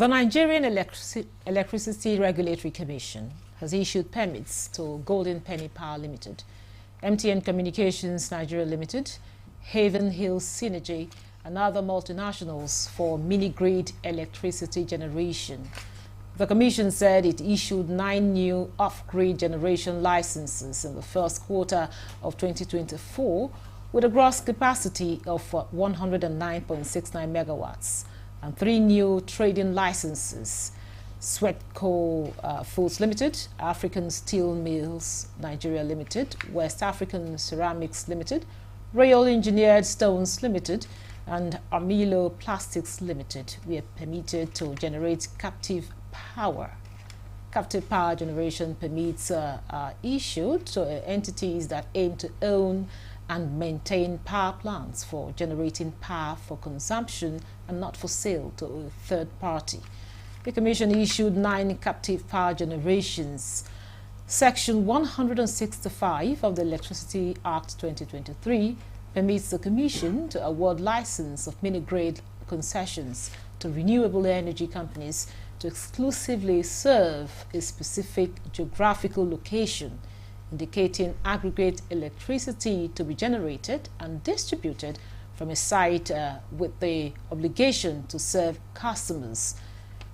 The Nigerian Electricity Regulatory Commission has issued permits to Golden Penny Power Limited, MTN Communications Nigeria Limited, Haven Hills Synergy, and other multinationals for mini-grid electricity generation. The Commission said it issued 9 new off-grid generation licenses in the first quarter of 2024 with a gross capacity of 109.69 megawatts and 3 new trading licenses: Sweatco Foods Limited, African Steel Mills Nigeria Limited, West African Ceramics Limited, Royal Engineered Stones Limited, and Armilo Plastics Limited. We are permitted to generate captive power. Captive power generation permits are issued to entities that aim to own and maintain power plants for generating power for consumption and not for sale to a third party. The Commission issued 9 captive power generations. Section 165 of the Electricity Act 2023 permits the Commission to award license of mini-grid concessions to renewable energy companies to exclusively serve a specific geographical location, indicating aggregate electricity to be generated and distributed from a site with the obligation to serve customers.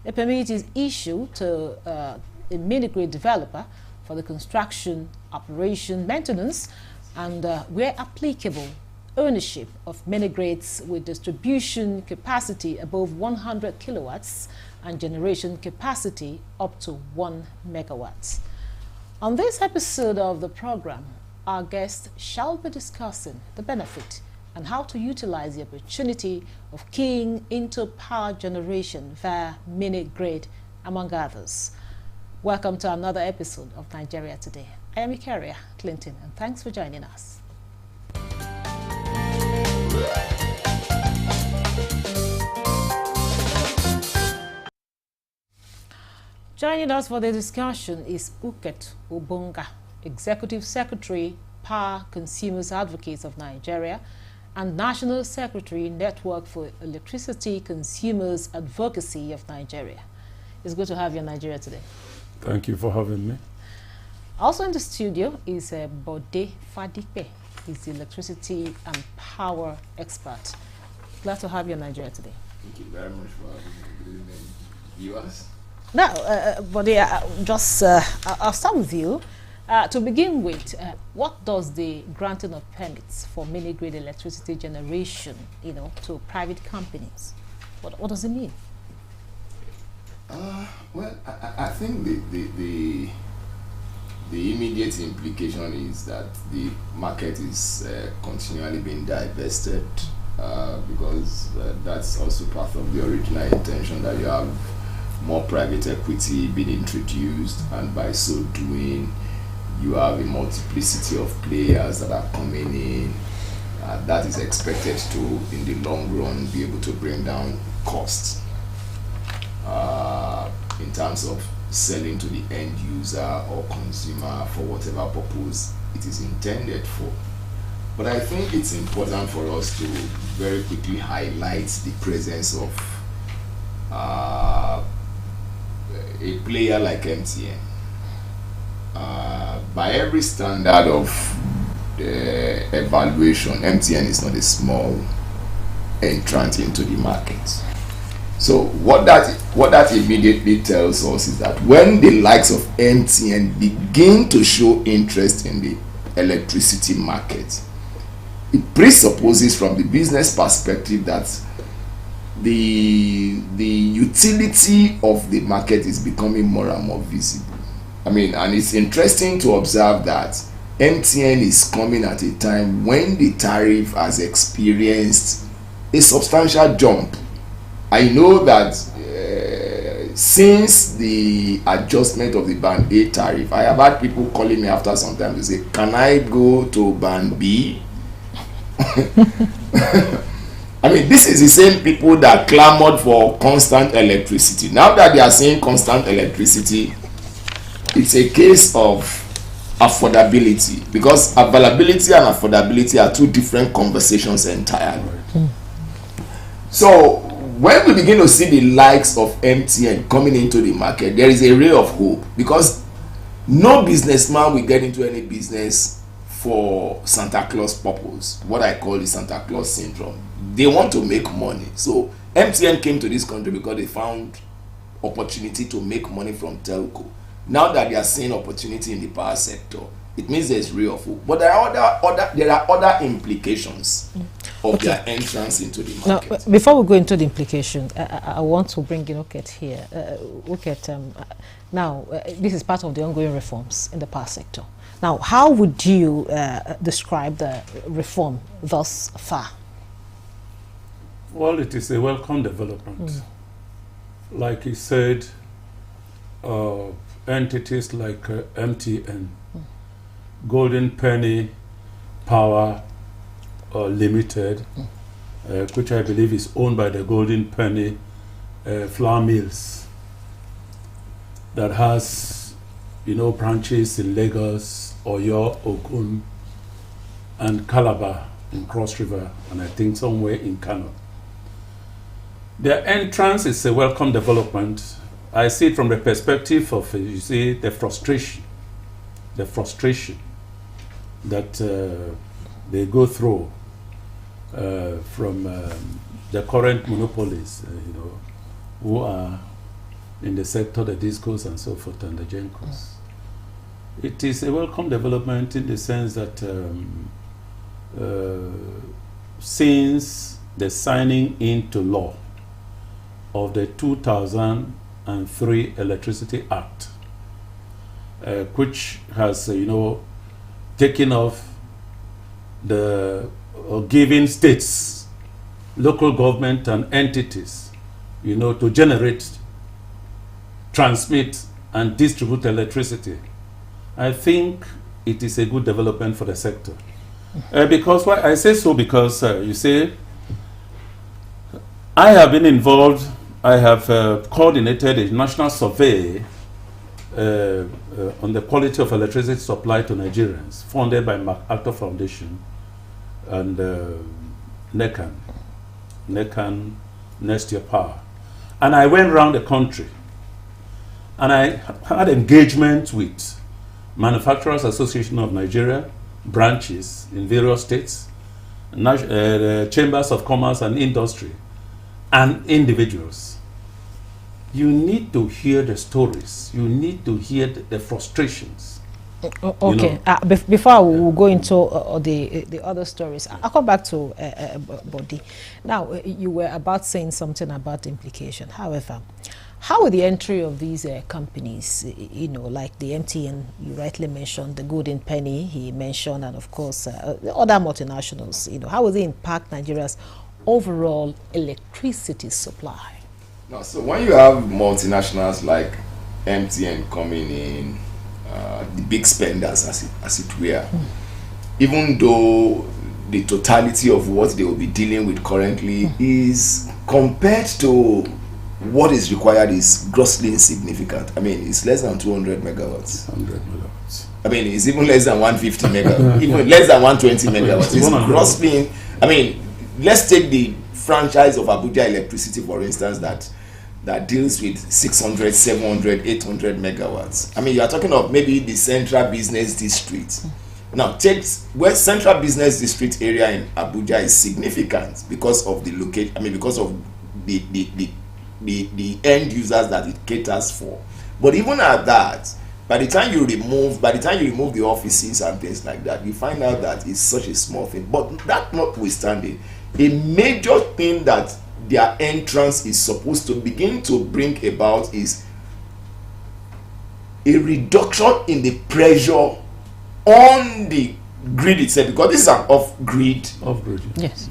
A permit is issued to a mini-grid developer for the construction, operation, maintenance, and where applicable, ownership of mini-grids with distribution capacity above 100 kilowatts and generation capacity up to 1 megawatt. On this episode of the program, our guest shall be discussing the benefit and how to utilize the opportunity of keying into power generation via mini-grid, among others. Welcome to another episode of Nigeria Today. I am Ikaria Clinton, and thanks for joining us. Joining us for the discussion is Uket Obonga, Executive Secretary, Power Consumers Advocates of Nigeria, and National Secretary, Network for Electricity Consumers Advocacy of Nigeria. It's good to have you in Nigeria Today. Thank you for having me. Also in the studio is Bode Fadipe. He's the electricity and power expert. Glad to have you in Nigeria Today. Thank you very much for having me. Good evening, viewers. Now, Bode, I'll start with you. To begin with, what does the granting of permits for mini-grid electricity generation, to private companies, what does it mean? Well, I think the immediate implication is that the market is continually being divested because that's also part of the original intention, that you have more private equity being introduced, and by so doing you have a multiplicity of players that are coming in. That is expected to, in the long run, be able to bring down costs in terms of selling to the end user or consumer for whatever purpose it is intended for. But I think it's important for us to very quickly highlight the presence of a player like MTN. By every standard of evaluation, MTN is not a small entrant into the market. So what that immediately tells us is that when the likes of MTN begin to show interest in the electricity market, it presupposes from the business perspective that the utility of the market is becoming more and more visible. And it's interesting to observe that MTN is coming at a time when the tariff has experienced a substantial jump. I know that since the adjustment of the Band A tariff, I have had people calling me after some time to say, can I go to Band B? This is the same people that clamored for constant electricity. Now that they are saying constant electricity, it's a case of affordability, because availability and affordability are two different conversations entirely. So when we begin to see the likes of MTN coming into the market, there is a ray of hope, because no businessman will get into any business for Santa Claus purpose, what I call the Santa Claus syndrome. They want to make money. So MTN came to this country because they found opportunity to make money from telco. Now that they are seeing opportunity in the power sector, it means there's ray of hope. But there are other implications of their entrance into the market. Now, before we go into the implication, I want to bring in Uket here. Now, this is part of the ongoing reforms in the power sector. Now, how would you describe the reform thus far? Well, it is a welcome development. Like he said, entities like MTN, Golden Penny Power Limited, which I believe is owned by the Golden Penny Flour Mills, that has, branches in Lagos, Oyo, Ogun, and Calabar in Cross River, and I think somewhere in Kano. Their entrance is a welcome development. I see it from the perspective of, the frustration that they go through from the current monopolies, who are in the sector, the discos and so forth, and the gencos. It is a welcome development in the sense that since the signing into law of the 2003 Electricity Act, which has, taken off the giving states, local government and entities, to generate, transmit and distribute electricity. I think it is a good development for the sector. Because why I say so, because I have been involved. I have coordinated a national survey on the quality of electricity supply to Nigerians, funded by MacArthur Foundation and NECAN, Next Year Power. And I went around the country, and I had engagement with Manufacturers Association of Nigeria, branches in various states, chambers of commerce and industry, and individuals. You need to hear the stories. You need to hear the frustrations. Okay. Before we will go into the other stories, I'll come back to Body. Now, you were about saying something about the implication. However, how with the entry of these companies, like the MTN, you rightly mentioned, the Golden Penny, he mentioned, and of course, the other multinationals, how will they impact Nigeria's overall electricity supply? No, so when you have multinationals like MTN coming in, the big spenders as it were, even though the totality of what they will be dealing with currently is, compared to what is required, is grossly insignificant. I mean, it's less than 200 megawatts. 100 megawatts. I mean, it's even less than 150 megawatts, even less than 120 megawatts. It's grossly. I mean, let's take the franchise of Abuja Electricity, for instance, that deals with 600, 700, 800 megawatts. I mean, you are talking of maybe the Central Business District. Now, take where Central Business District area in Abuja is significant because of the location. I mean, because of the end users that it caters for. But even at that, by the time you remove the offices and things like that, you find out that it's such a small thing. But that notwithstanding, a major thing that their entrance is supposed to begin to bring about is a reduction in the pressure on the grid itself, because this is an off-grid yes.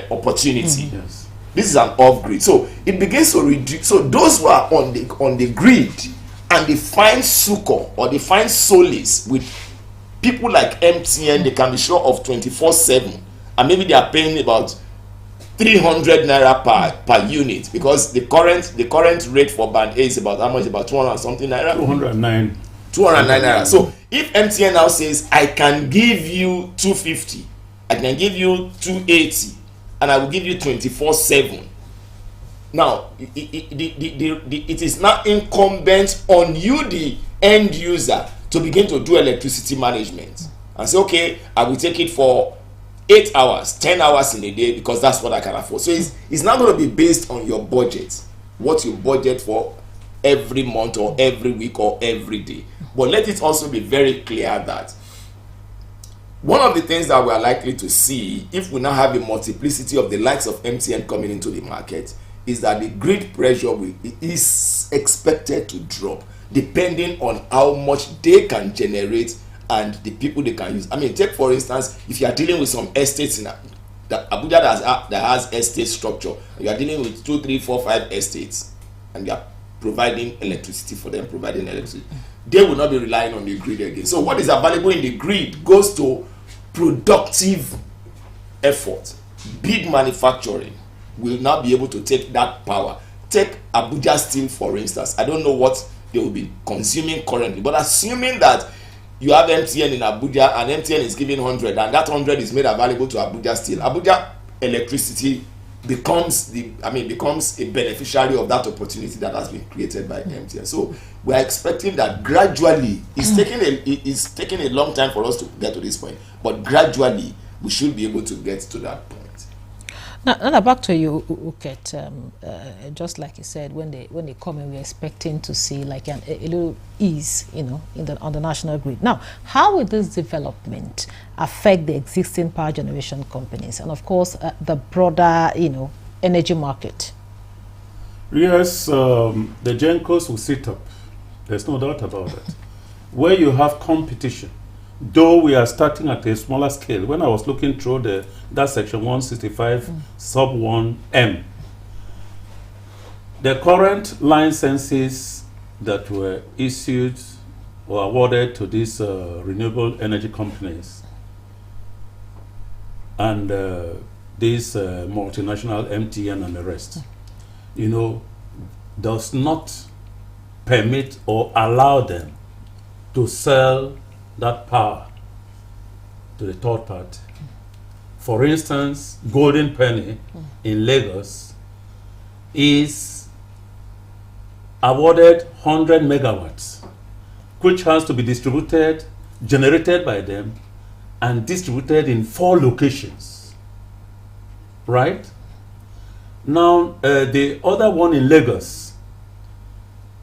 Opportunity. Yes. This is an off-grid, so it begins to reduce. So those who are on the grid and they find succor or they find solace with people like MTN, they can be sure of 24/7, and maybe they are paying about 300 naira per unit, because the current rate for band A is about how much? About 200 something naira. 209 naira. So if MTN now says, I can give you 250, I can give you 280, and I will give you 24/7, Now, it is now incumbent on you, the end user, to begin to do electricity management and say, okay, I will take it for 8 hours, 10 hours in a day because that's what I can afford. So it's not going to be based on your budget, what you budget for every month or every week or every day. But let it also be very clear that one of the things that we are likely to see if we now have a multiplicity of the likes of MTN coming into the market is that the grid pressure is expected to drop depending on how much they can generate and the people they can use. I mean, take for instance, if you are dealing with some estates in Abuja that has estate structure, you are dealing with 2, 3, 4, 5 estates, and you are providing electricity for them, they will not be relying on the grid again. So what is available in the grid goes to productive effort. Big manufacturing will now be able to take that power. Take Abuja Steel, for instance. I don't know what they will be consuming currently, but assuming that you have MTN in Abuja and MTN is giving 100 and that 100 is made available to Abuja Steel, Abuja Electricity becomes a beneficiary of that opportunity that has been created by MTN. So we are expecting that gradually, it's taking a long time for us to get to this point, but gradually we should be able to get to that point. Now back to you, Uket. Just like you said, when they come in, we're expecting to see like a little ease, on the national grid. Now, how will this development affect the existing power generation companies and, of course, the broader, energy market? Yes, the GenCos will sit up. There's no doubt about it. Where you have competition, though we are starting at a smaller scale. When I was looking through that section 165 sub 1M, the current licenses that were issued or awarded to these renewable energy companies and these multinational MTN and the rest, does not permit or allow them to sell that power to the third party. For instance, Golden Penny in Lagos is awarded 100 megawatts, which has to be generated by them, and distributed in 4 locations. Right? Now, the other one in Lagos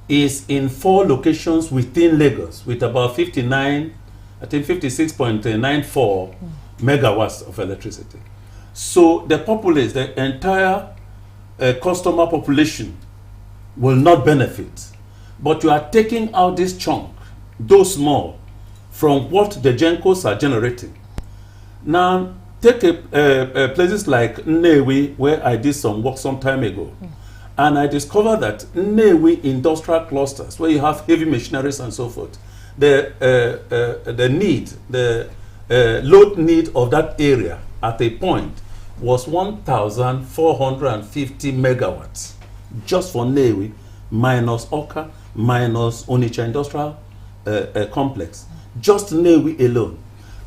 is in 4 locations within Lagos with about 56.94 megawatts of electricity. So the populace, the entire customer population will not benefit. But you are taking out this chunk, though small, from what the GenCos are generating. Now, take places like Nnewi, where I did some work some time ago. And I discovered that Nnewi industrial clusters, where you have heavy machineries and so forth, the load need of that area at a point was 1,450 megawatts just for Nnewi, minus Oka, minus Onitsha Industrial Complex, just Nnewi alone.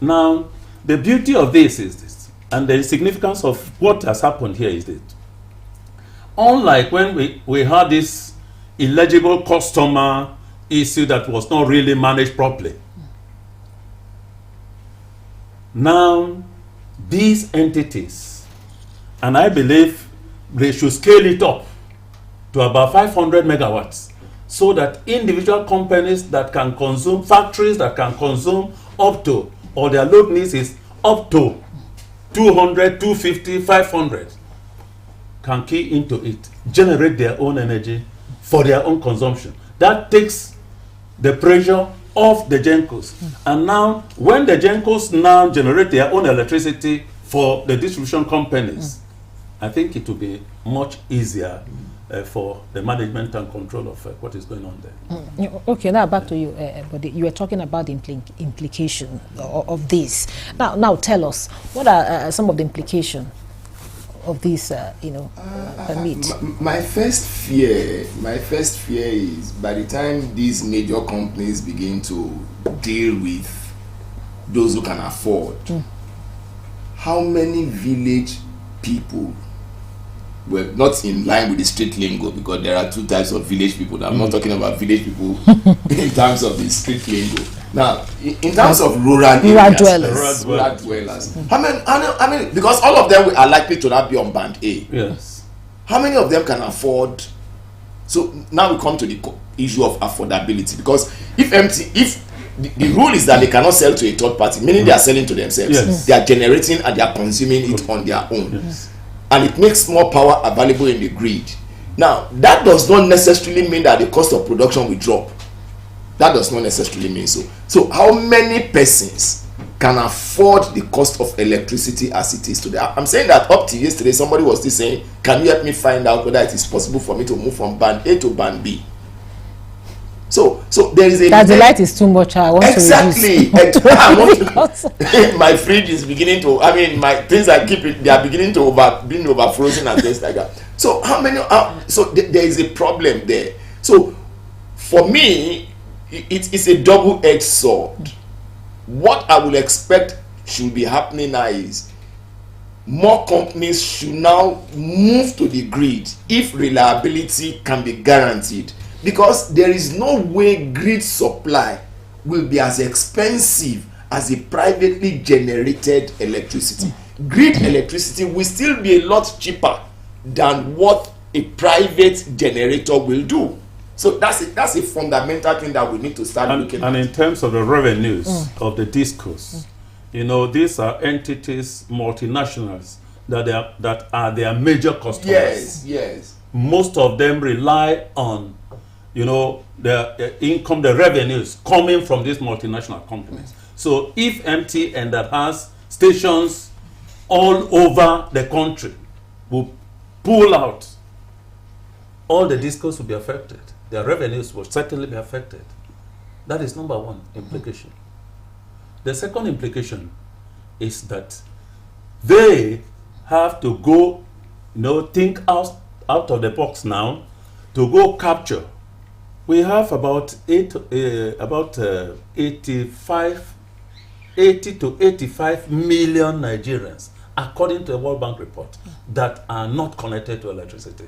Now, the beauty of this is this, and the significance of what has happened here is that, unlike when we had this illegible customer issue that was not really managed properly, now these entities, and I believe they should scale it up to about 500 megawatts, so that individual companies that can consume, factories that can consume up to, or their load needs is up to 200, 250, 500, can key into it, generate their own energy for their own consumption. That takes the pressure off the GenCos. And now, when the GenCos now generate their own electricity for the distribution companies, I think it will be much easier for the management and control of what is going on there. Okay, now back to you, but you were talking about the implication of this. Now tell us, what are some of the implications of this, permit? My first fear is by the time these major companies begin to deal with those who can afford, how many village people were not in line with the street lingo, because there are two types of village people. I'm not talking about village people in terms of the street lingo. Now, in terms of rural areas, rural dwellers. How many? Because all of them are likely to not be on band A. Yes. How many of them can afford? So now we come to the issue of affordability, because if the rule is that they cannot sell to a third party, meaning they are selling to themselves. Yes. They are generating and they are consuming it on their own. Yes. And it makes more power available in the grid. Now, that does not necessarily mean that the cost of production will drop. That does not necessarily mean so. So how many persons can afford the cost of electricity as it is today? I'm saying that up to yesterday, somebody was still saying, can you help me find out whether it is possible for me to move from band A to band B? So there is a that the light is too much. I want exactly. to reduce. My fridge is beginning to. I mean, my things I keep it. They are beginning to being over frozen and things like that. So how many? So there is a problem there. So for me, it's a double-edged sword. What I will expect should be happening now is more companies should now move to the grid if reliability can be guaranteed. Because there is no way grid supply will be as expensive as a privately generated electricity. Grid electricity will still be a lot cheaper than what a private generator will do. So that's a fundamental thing that we need to start looking at. And in terms of the revenues of the discos, these are entities, multinationals, that are their major customers. Yes. Most of them rely on the income, the revenues coming from these multinational companies. So if MTN, that has stations all over the country, will pull out, all the discos will be affected. Their revenues will certainly be affected. That is number one implication. The second implication is that they have to go, think out of the box now to go capture. We have about 80 to 85 million Nigerians, according to the World Bank report, that are not connected to electricity.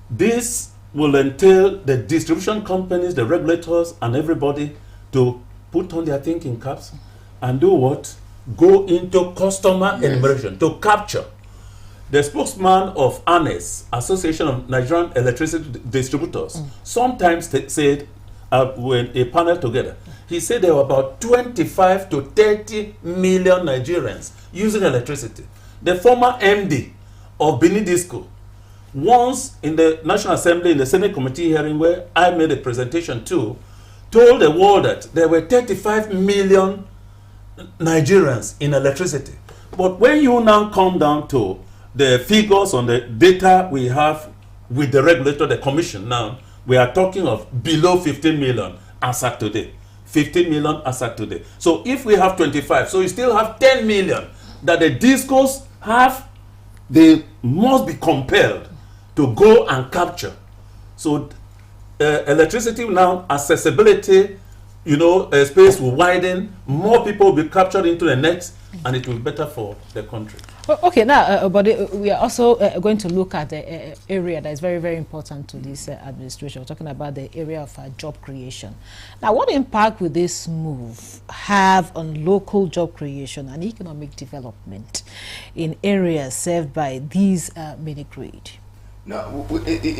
This will entail the distribution companies, the regulators, and everybody to put on their thinking caps and do what? Go into customer enumeration to capture. The spokesman of ANES, Association of Nigerian Electricity Distributors, sometimes said, when a panel together, he said there were about 25 to 30 million Nigerians using electricity. The former MD of Benin Disco, once in the National Assembly, in the Senate Committee hearing where I made a presentation too, told the world that there were 35 million Nigerians in electricity. But when you now come down to the figures on the data we have with the regulator, the commission, now we are talking of below 15 million as at today. 15 million as at today. So if we have 25, so you still have 10 million that the discos have, they must be compelled to go and capture. So electricity now, accessibility, space will widen, more people will be captured into the net, and it will be better for the country. Okay, now, but we are also going to look at the area that is very, very important to this administration. We're talking about the area of job creation. Now, what impact will this move have on local job creation and economic development in areas served by these mini-grid? No,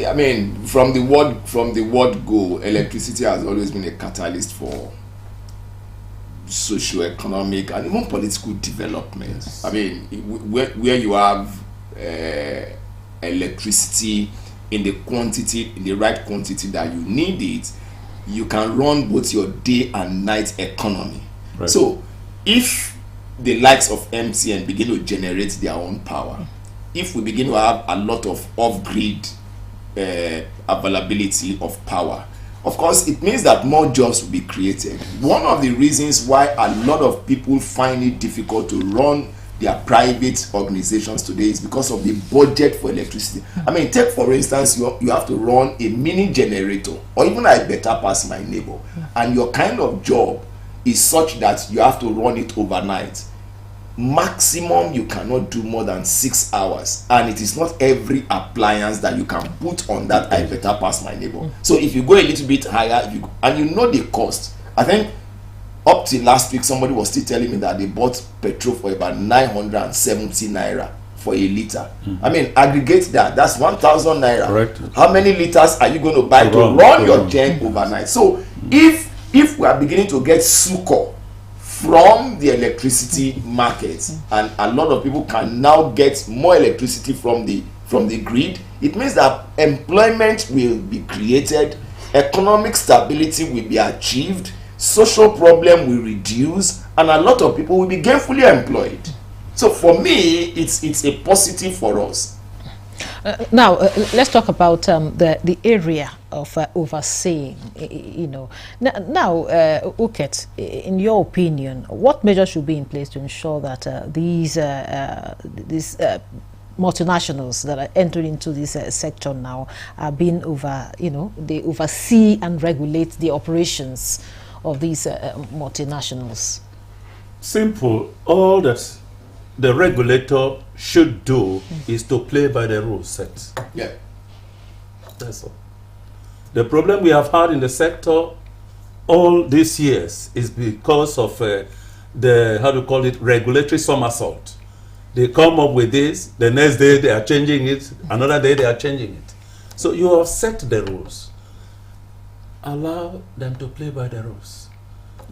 I mean, from the word go, electricity has always been a catalyst for socio-economic and even political development. Yes. I mean, where you have electricity in the right quantity that you need it, you can run both your day and night economy. Right. So if the likes of MTN begin to generate their own power, if we begin to have a lot of off-grid availability of power, of course, it means that more jobs will be created. One of the reasons why a lot of people find it difficult to run their private organizations today is because of the budget for electricity. I mean, take for instance, you have to run a mini generator, or even I better pass my neighbor, and your kind of job is such that you have to run it overnight. maximum you cannot do more than 6 hours, and it is not every appliance that you can put on that I better pass my neighbor. So if you go a little bit higher, and you know the cost, I think up till last week somebody was still telling me that they bought petrol for about 970 naira for a liter. I mean, aggregate that's 1,000 naira. Correct. How many liters are you going to buy to run your gen overnight? So if we are beginning to get succor from the electricity market, and a lot of people can now get more electricity from the grid, it means that employment will be created, economic stability will be achieved, social problem will reduce, and a lot of people will be gainfully employed. So for me, it's a positive for us. Now, let's talk about the area of overseeing. Now, Uket, in your opinion, what measures should be in place to ensure that these multinationals that are entering into this sector now are being they oversee and regulate the operations of these multinationals? Simple. All that the regulator should do is to play by the rules set. Yeah. That's all. The problem we have had in the sector all these years is because of regulatory somersault. They come up with this, the next day they are changing it, another day they are changing it. So you have set the rules. Allow them to play by the rules.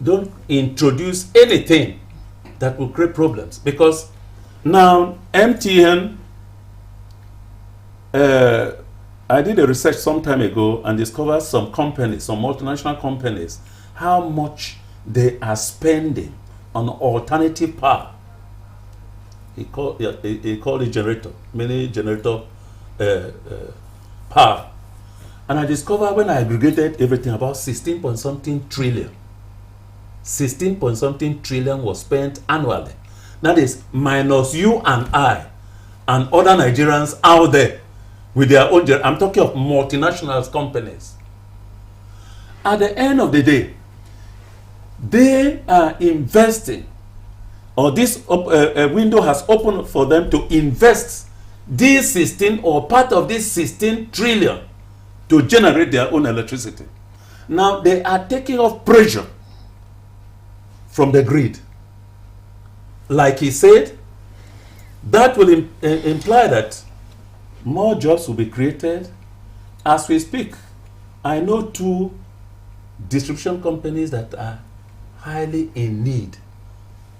Don't introduce anything that will create problems, because now MTN, I did a research some time ago and discovered some companies, some multinational companies, how much they are spending on alternative power. He called it generator, mini generator power. And I discovered when I aggregated everything, about 16 point something trillion. 16 point something trillion was spent annually. That is minus you and I and other Nigerians out there with their own. I'm talking of multinational companies. At the end of the day, they are investing, or this window has opened for them to invest this 16 or part of this 16 trillion to generate their own electricity. Now they are taking off pressure from the grid. Like he said, that will imply that more jobs will be created. As we speak, I know 2 distribution companies that are highly in need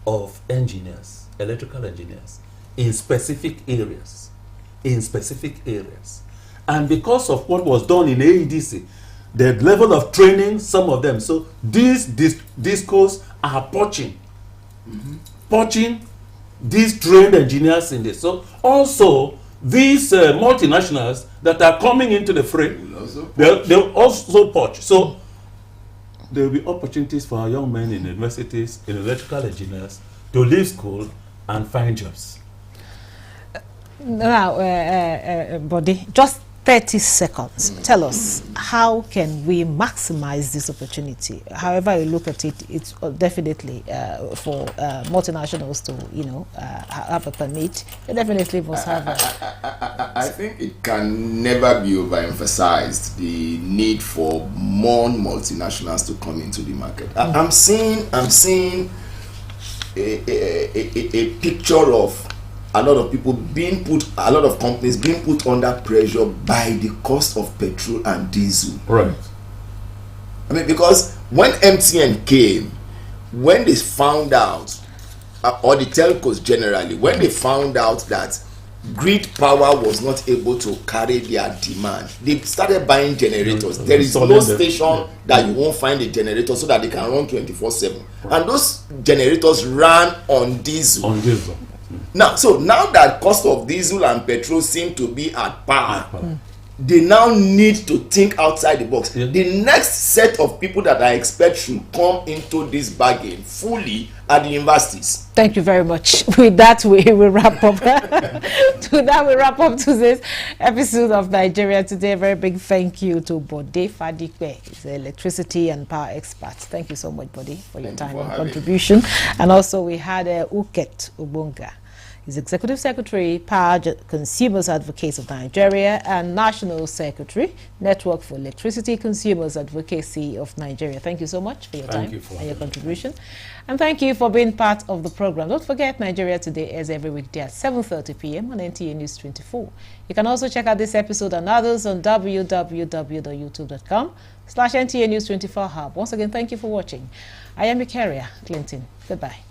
of engineers, electrical engineers, in specific areas. And because of what was done in AEDC, the level of training, some of them, so these discos are poaching these trained engineers in this. So also these multinationals that are coming into the fray, they'll also poach. So there will be opportunities for our young men in universities, in electrical engineers, to leave school and find jobs. Now, Body, just 30 seconds. Tell us, how can we maximize this opportunity? However you look at it, it's definitely for multinationals to, have a permit. They definitely must have a... I think it can never be overemphasized, the need for more multinationals to come into the market. I'm seeing a picture of a lot of people a lot of companies being put under pressure by the cost of petrol and diesel. Right. I mean, because when MTN came, when they found out, or the telcos generally, when they found out that grid power was not able to carry their demand, they started buying generators. There is no station that you won't find a generator so that they can run 24/7. And those generators ran on diesel. Now that cost of diesel and petrol seem to be at par, they now need to think outside the box. Yeah. The next set of people that I expect should come into this bargain fully are the universities. Thank you very much. With that, we will wrap up. To that, we wrap up today's episode of Nigeria Today. A very big thank you to Bode Fadikwe, he's an electricity and power expert. Thank you so much, Bode, for your time and contribution. And also, we had Uket Ubunga. He's Executive Secretary, Power Consumers Advocates of Nigeria, and National Secretary, Network for Electricity Consumers Advocacy of Nigeria. Thank you so much for your time and your contribution. And thank you for being part of the program. Don't forget, Nigeria Today is every weekday at 7:30 p.m. on Nta News24. You can also check out this episode and others on www.youtube.com/NTA News24 Hub. Once again, thank you for watching. I am your carrier, Clinton. Goodbye.